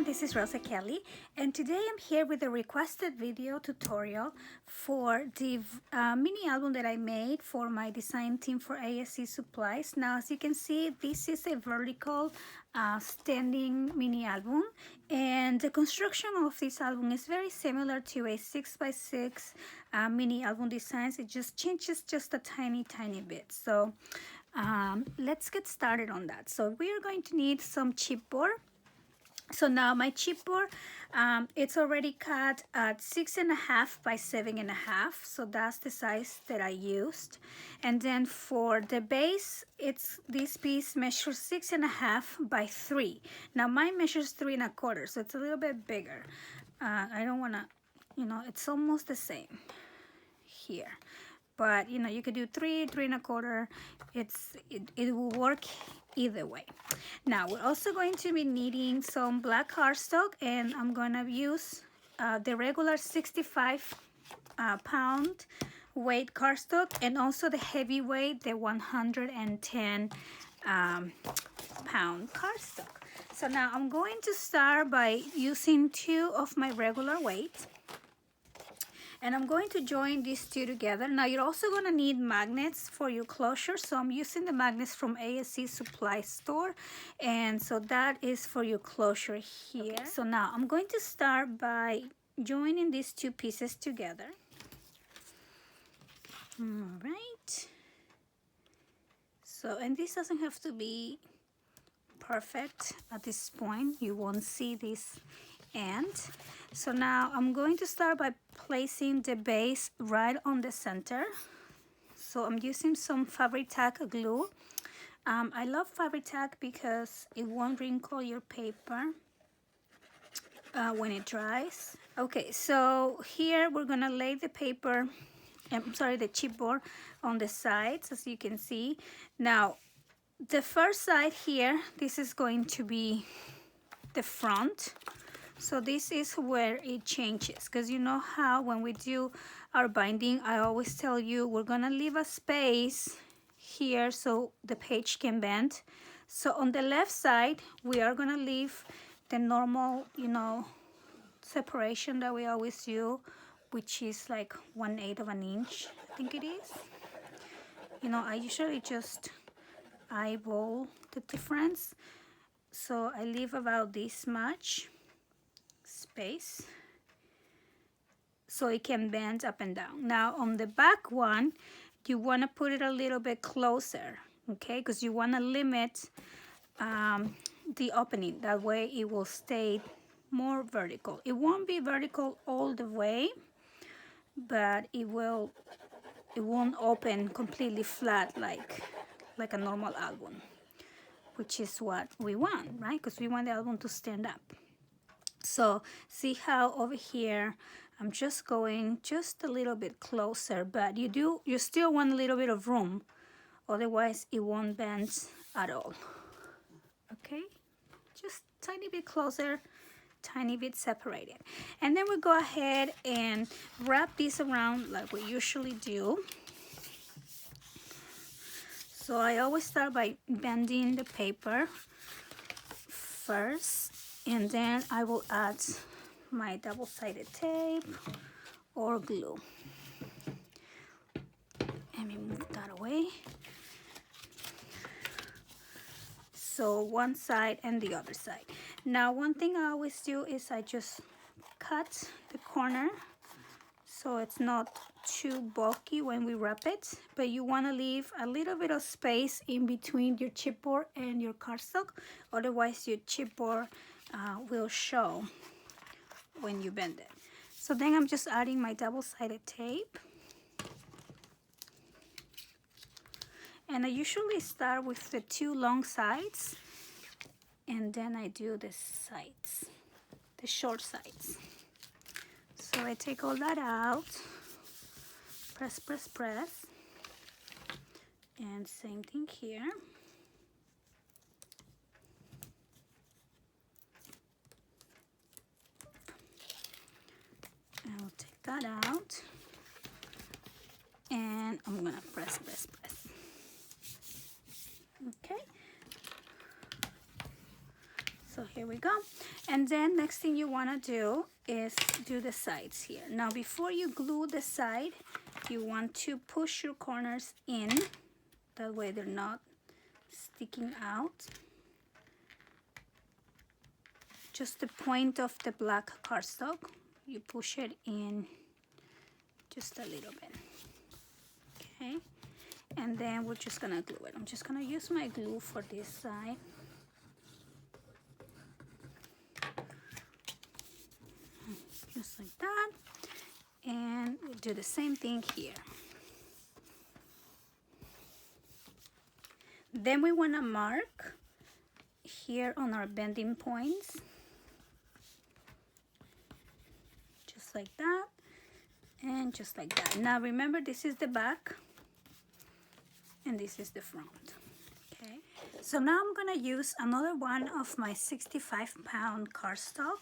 this is Rosa Kelly, and today I'm here with a requested video tutorial for the mini album that I made for my design team for ASC Supplies. Now, as you can see, this is a vertical standing mini album, and the construction of this album is very similar to a 6x6 mini album designs. It just changes just a tiny bit. So let's get started on that. So we are going to need some chipboard. So now my chipboard, it's already cut at 6.5 by 7.5, so that's the size that I used. And then for the base, this piece measures 6.5 by 3. Now mine measures 3.25, so it's a little bit bigger. I don't want to, it's almost the same here. But you could do 3.25. It will work either way. Now we're also going to be needing some black cardstock, and I'm gonna use the regular 65 pound weight cardstock, and also the heavyweight, the 110 pound cardstock. So now I'm going to start by using 2 of my regular weight. And I'm going to join these 2 together. Now you're also going to need magnets for your closure. So I'm using the magnets from ASC Supply Store. And so that is for your closure here. Okay. So now I'm going to start by joining these 2 pieces together. All right. So, and this doesn't have to be perfect at this point. You won't see this end. So now I'm going to start by placing the base right on the center. So I'm using some fabric tack glue. I love fabric tack because it won't wrinkle your paper when it dries. Okay, so here we're gonna lay the paper, the chipboard on the sides, as you can see. Now the first side here, this is going to be the front. So this is where it changes, because you know how when we do our binding, I always tell you we're gonna leave a space here so the page can bend. So on the left side, we are gonna leave the normal, separation that we always do, which is like 1/8 of an inch, I think it is. I usually just eyeball the difference. So I leave about this much space so it can bend up and down. Now on the back one, you want to put it a little bit closer, okay, because you want to limit the opening. That way it will stay more vertical. It won't be vertical all the way, but it won't open completely flat like a normal album, which is what we want, right? Because we want the album to stand up. So see how over here I'm just going just a little bit closer, but you still want a little bit of room, otherwise it won't bend at all. Okay, just tiny bit closer, tiny bit separated. And then we go ahead and wrap this around like we usually do. So I always start by bending the paper first, and then I will add my double-sided tape or glue. Let me move that away. So one side and the other side. Now one thing I always do is I just cut the corner so it's not too bulky when we wrap it, but you want to leave a little bit of space in between your chipboard and your cardstock, otherwise your chipboard will show when you bend it. So then I'm just adding my double-sided tape, and I usually start with the 2 long sides, and then I do the sides, the short sides. So I take all that out, press, and same thing here. I'll take that out, and I'm gonna press. Okay, so Here we go. And then next thing you want to do is do the sides here. Now before you glue the side, you want to push your corners in. That way they're not sticking out. Just the point of the black cardstock, you push it in just a little bit. Okay, and then we're just gonna glue it. I'm just gonna use my glue for this side. Just like that. And we'll do the same thing here. Then we want to mark here on our bending points. Just like that. And just like that. Now remember, this is the back. And this is the front. Okay. So now I'm going to use another one of my 65-pound cardstock.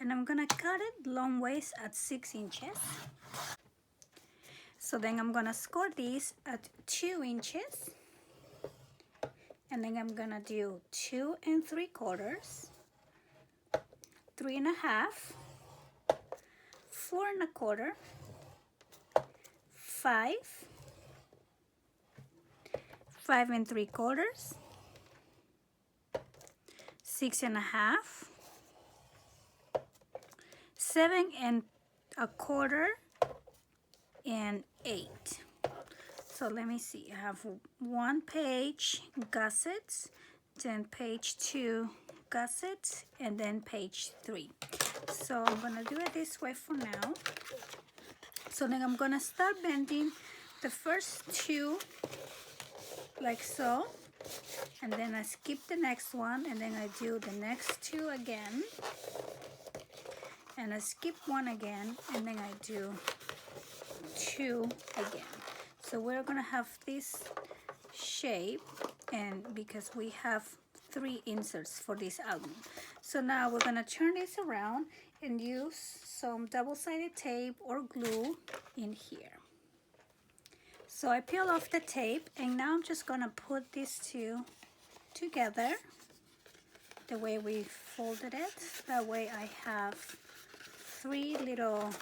And I'm going to cut it long ways at 6 inches. So then I'm going to score these at 2 inches. And then I'm going to do 2 3/4, 3 1/2, 4 1/4, 5, 5 3/4, 6 1/2, 7 1/4, and 8. So let me see, I have 1 page gussets, then page 2 gussets, and then page 3. So I'm gonna do it this way for now. So then I'm gonna start bending the first 2 like so, and then I skip the next one, and then I do the next 2 again, and I skip 1 again, and then I do 2 again. So we're gonna have this shape, and because we have 3 inserts for this album. So now we're gonna turn this around and use some double-sided tape or glue in here. So I peel off the tape, and now I'm just gonna put these 2 together the way we folded it. That way I have 3 little,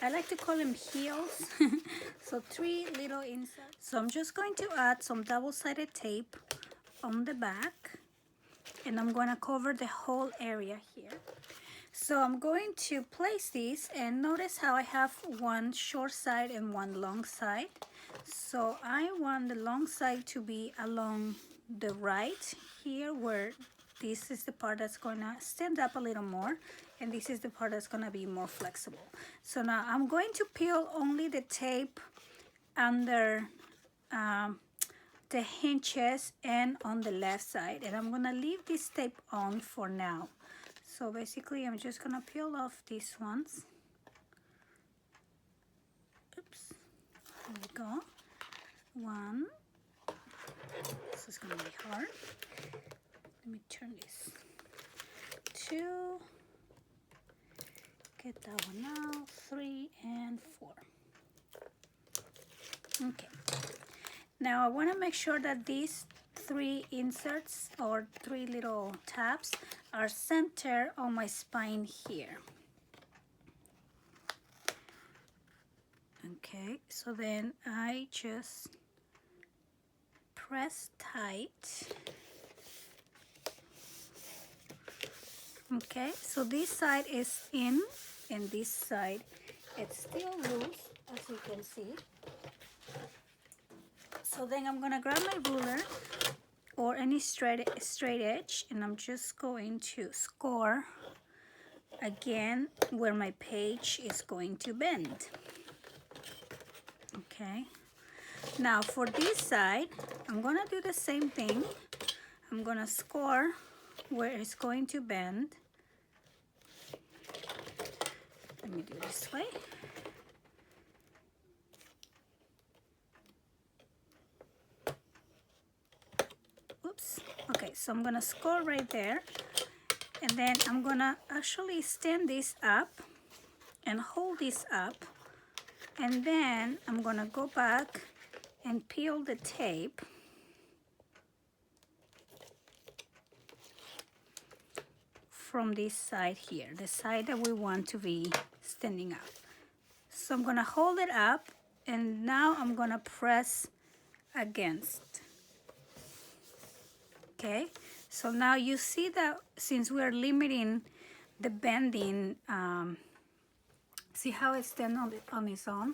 I like to call them heels. So 3 little inserts. So I'm just going to add some double-sided tape on the back, and I'm going to cover the whole area here. So I'm going to place these, and notice how I have 1 short side and 1 long side. So I want the long side to be along the right here, where this is the part that's going to stand up a little more, and this is the part that's going to be more flexible. So now I'm going to peel only the tape under the hinges and on the left side, and I'm going to leave this tape on for now. So basically I'm just going to peel off these ones. Oops. There we go. 1. This is going to be hard. Let me turn this. 2. Get that one out. 3 and 4. Okay. Now I want to make sure that these 3 inserts or 3 little tabs are centered on my spine here. Okay, so then I just press tight. Okay, so this side is in and this side it's still loose, as you can see. So then I'm gonna grab my ruler or any straight edge, and I'm just going to score again where my page is going to bend. Okay, now for this side I'm gonna do the same thing. I'm gonna score where it's going to bend. Let me do it this way. Oops. Okay, so I'm gonna score right there, and then I'm gonna actually stand this up and hold this up, and then I'm gonna go back and peel the tape. from this side here, the side that we want to be standing up. So I'm gonna hold it up, and now I'm gonna press against. Okay, so now you see that since we're limiting the bending, see how it stands on its own?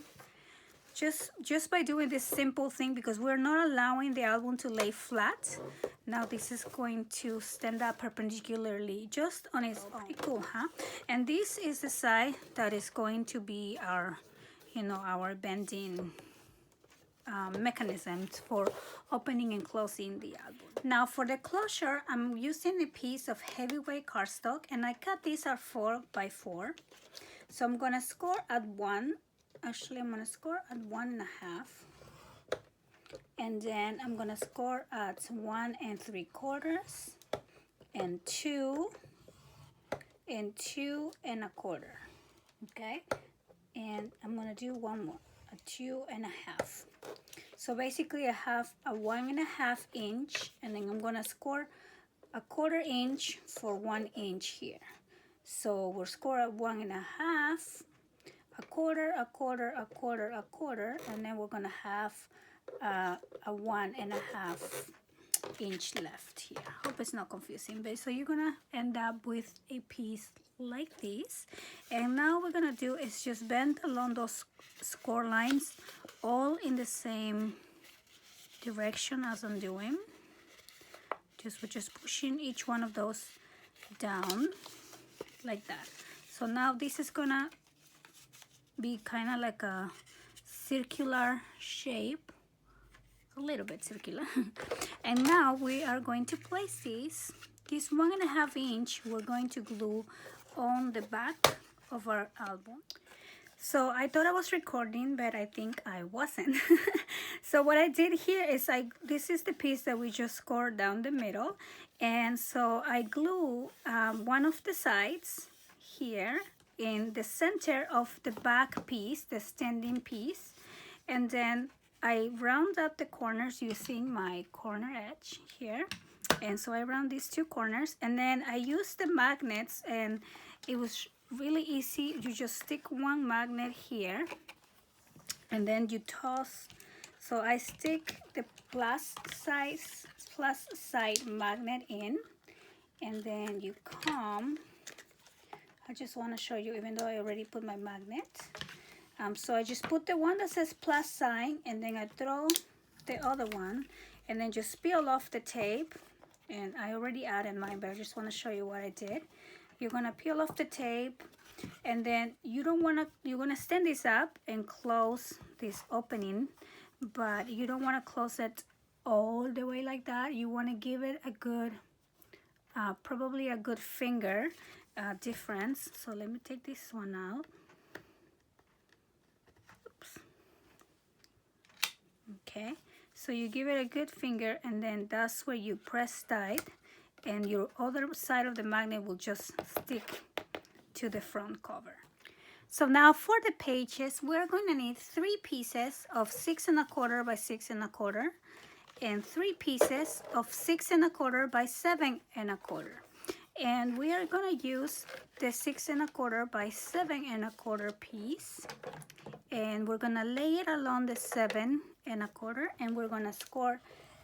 Just by doing this simple thing, because we're not allowing the album to lay flat, now this is going to stand up perpendicularly just on its own. Pretty cool, huh? And this is the side that is going to be our, you know, our bending mechanisms for opening and closing the album. Now for the closure, I'm using a piece of heavyweight cardstock, and I cut these at 4 by 4. So I'm gonna score at 1. Actually, I'm gonna score at 1.5, and then I'm gonna score at 1 3/4, and 2 and 2 1/4. Okay, and I'm gonna do one more, a 2.5. So basically, I have a 1.5 inch, and then I'm gonna score a 1/4 inch for 1 inch here. So we'll score at 1.5. A quarter, a quarter, a quarter, a quarter, and then we're gonna have a 1.5 inch left here. Hope it's not confusing, but so you're gonna end up with a piece like this. And now we're gonna do is just bend along those score lines, all in the same direction as I'm doing. We're just pushing each one of those down like that. So now this is gonna be kind of like a circular shape, a little bit circular. And now we are going to place this 1.5 inch, we're going to glue on the back of our album. So I thought I was recording, but I think I wasn't. So what I did here is this is the piece that we just scored down the middle, and so I glue one of the sides here in the center of the back piece, the standing piece, and then I round up the corners using my corner edge here. And so I round these 2 corners, and then I use the magnets, and it was really easy. You just stick one magnet here, and then you toss. So I stick the plus side magnet in, and then you come. I just want to show you, even though I already put my magnet. So I just put the one that says plus sign, and then I throw the other one, and then just peel off the tape. And I already added mine, but I just want to show you what I did. You're gonna peel off the tape, and then you're gonna stand this up and close this opening, but you don't want to close it all the way like that. You want to give it a good, probably a good finger difference. So let me take this one out. Oops. Okay, so you give it a good finger, and then that's where you press tight, and your other side of the magnet will just stick to the front cover. So now for the pages, we're going to need 3 pieces of 6 1/4 by 6 1/4, and 3 pieces of 6 1/4 by 7 1/4. And we are going to use the 6 1/4 by 7 1/4 piece, and we're going to lay it along the 7 1/4, and we're going to score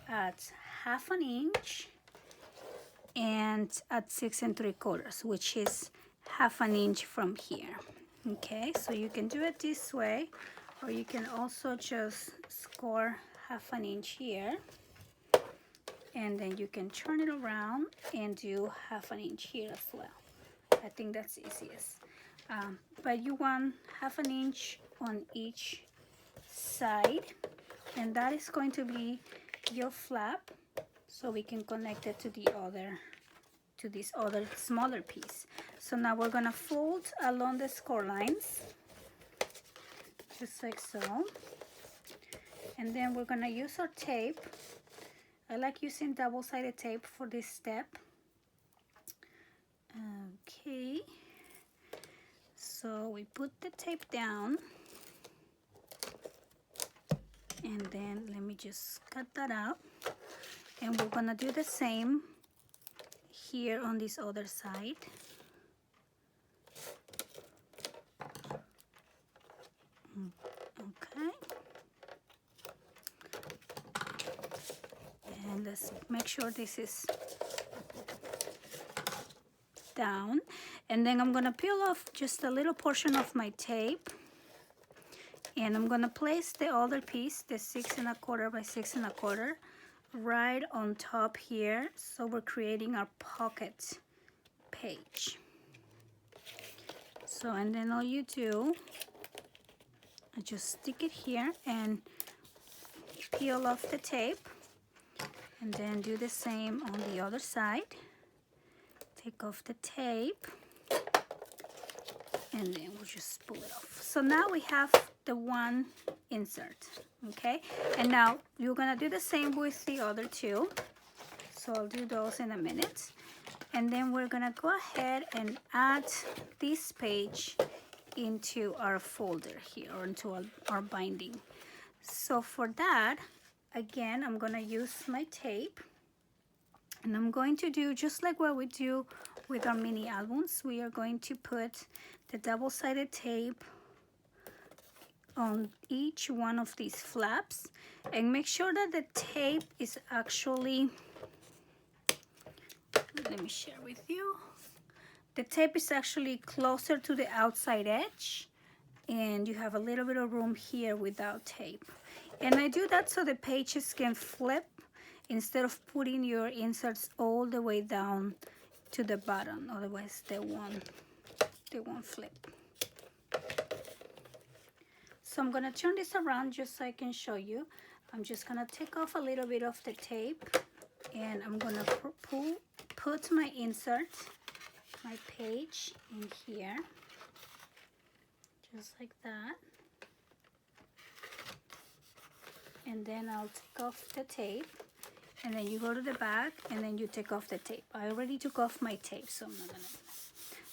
at 1/2 inch and at 6 3/4, which is 1/2 inch from here. Okay, so you can do it this way, or you can also just score 1/2 inch here, and then you can turn it around and do 1/2 inch here as well. I think that's easiest. But you want 1/2 inch on each side, and that is going to be your flap, so we can connect it to this other smaller piece. So now we're gonna fold along the score lines, just like so, and then we're gonna use our tape. I like using double-sided tape for this step. Okay, so we put the tape down, and then let me just cut that out, and we're gonna do the same here on this other side. Okay. And let's make sure this is down. And then I'm gonna peel off just a little portion of my tape. And I'm gonna place the other piece, the 6 1/4 by 6 1/4, right on top here. So we're creating our pocket page. So, and then all you do, I just stick it here and peel off the tape. And then do the same on the other side. Take off the tape. And then we'll just pull it off. So now we have the one insert, okay? And now you're gonna do the same with the other two. So I'll do those in a minute. And then we're gonna go ahead and add this page into our folder here, or into our binding. So for that, again, I'm gonna use my tape. And I'm going to do just like what we do with our mini albums. We are going to put the double-sided tape on each one of these flaps, and make sure that the tape is actually, let me share with you, the tape is actually closer to the outside edge, and you have a little bit of room here without tape. And I do that so the pages can flip instead of putting your inserts all the way down to the bottom, otherwise they won't flip. So I'm gonna turn this around just so I can show you. I'm just gonna take off a little bit of the tape, and I'm gonna put my insert, my page in here, just like that. And then I'll take off the tape. And then you go to the back, and then you take off the tape. I already took off my tape, so I'm not gonna.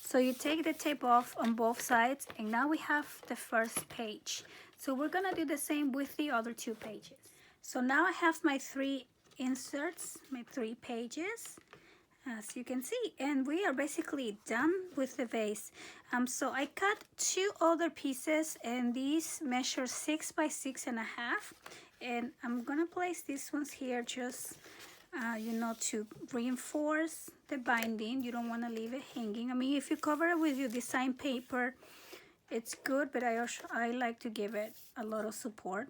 So you take the tape off on both sides, and now we have the first page. So we're gonna do the same with the other two pages. So now I have my 3 inserts, my 3 pages, as you can see, and we are basically done with the vase. So I cut 2 other pieces, and these measure 6 by 6 1/2. And I'm gonna place these ones here just you know, to reinforce the binding. You don't want to leave it hanging. I mean, if you cover it with your design paper, it's good, but I like to give it a lot of support.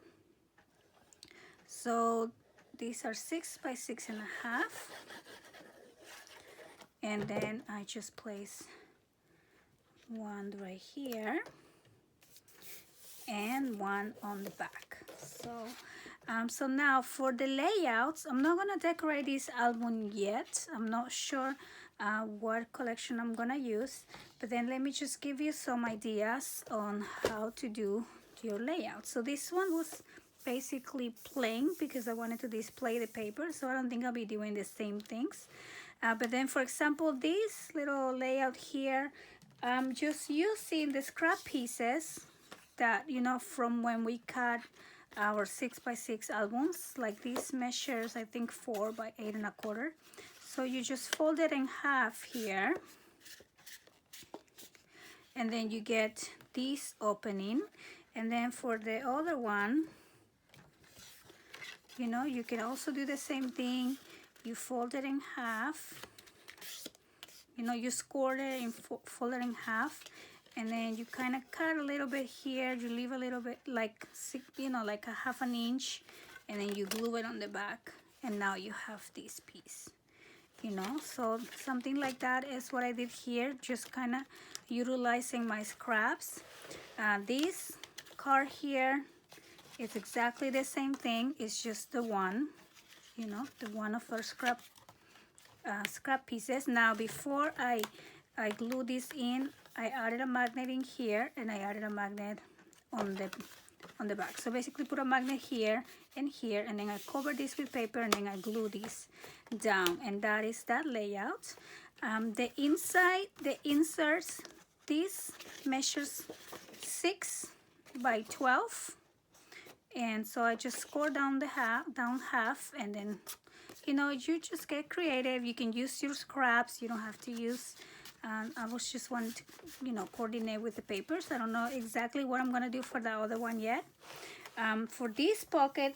So these are 6 by 6 1/2, and then I just place one right here and one on the back. So now for the layouts, I'm not gonna decorate this album yet. I'm not sure what collection I'm gonna use, but then let me just give you some ideas on how to do your layout. So this one was basically plain because I wanted to display the paper, so I don't think I'll be doing the same things. But then, for example, this little layout here, I'm just using the scrap pieces that, you know, from when we cut our 6 by 6 albums. Like this measures, I think, 4 by 8 1/4. So you just fold it in half here, and then you get this opening. And then for the other one, you know, you can also do the same thing. You fold it in half, you know, you score it and fold it in half, and then you kind of cut a little bit here. You leave a little bit, like, you know, like a 1/2 inch, and then you glue it on the back, and now you have this piece, you know. So something like that is what I did here, just kind of utilizing my scraps. This card here, it's exactly the same thing. It's just the one, you know, the one of our scrap pieces. Now before I glue this in, I added a magnet in here, and I added a magnet on the back. So basically put a magnet here and here, and then I cover this with paper, and then I glue this down, and that is that layout. The inside, the inserts, this measures 6 by 12, and so I just score down half, and then you know, you just get creative. You can use your scraps. You don't have to use, I was just wanting to, you know, coordinate with the papers. I don't know exactly what I'm gonna do for the other one yet. For this pocket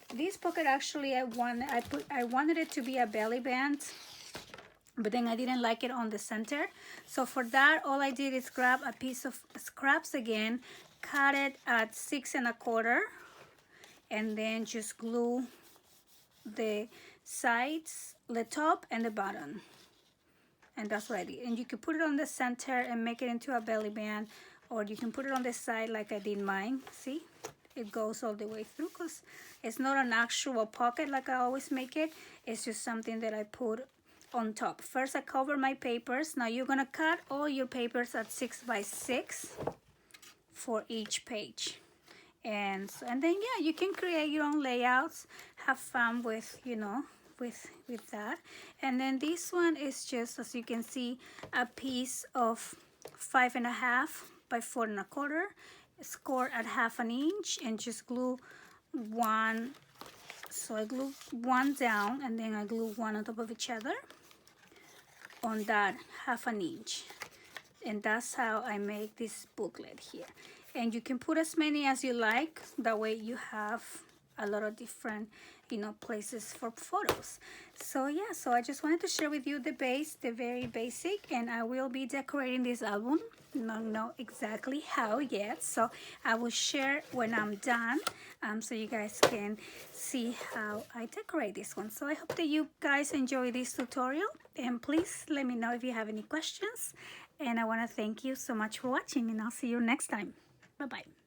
actually I wanted it to be a belly band, but then I didn't like it on the center. So for that, all I did is grab a piece of scraps again, cut it at 6 1/4, and then just glue the sides, the top and the bottom. And that's what I did. And you can put it on the center and make it into a belly band, or you can put it on the side like I did mine. See? It goes all the way through because it's not an actual pocket like I always make it. It's just something that I put on top. First I cover my papers. Now you're gonna cut all your papers at 6 by 6 for each page. And then yeah, you can create your own layouts. Have fun with, you know, with that. And then this one is just, as you can see, a piece of 5 1/2 by 4 1/4, score at 1/2 inch, and just glue one. So I glue one down and then I glue one on top of each other on that 1/2 inch. And that's how I make this booklet here. And you can put as many as you like. That way you have a lot of different, you know, places for photos. So yeah, so I just wanted to share with you the base, the very basic, and I will be decorating this album. Don't know exactly how yet, so I will share when I'm done, so you guys can see how I decorate this one. So I hope that you guys enjoy this tutorial, and please let me know if you have any questions. And I want to thank you so much for watching, and I'll see you next time. Bye-bye.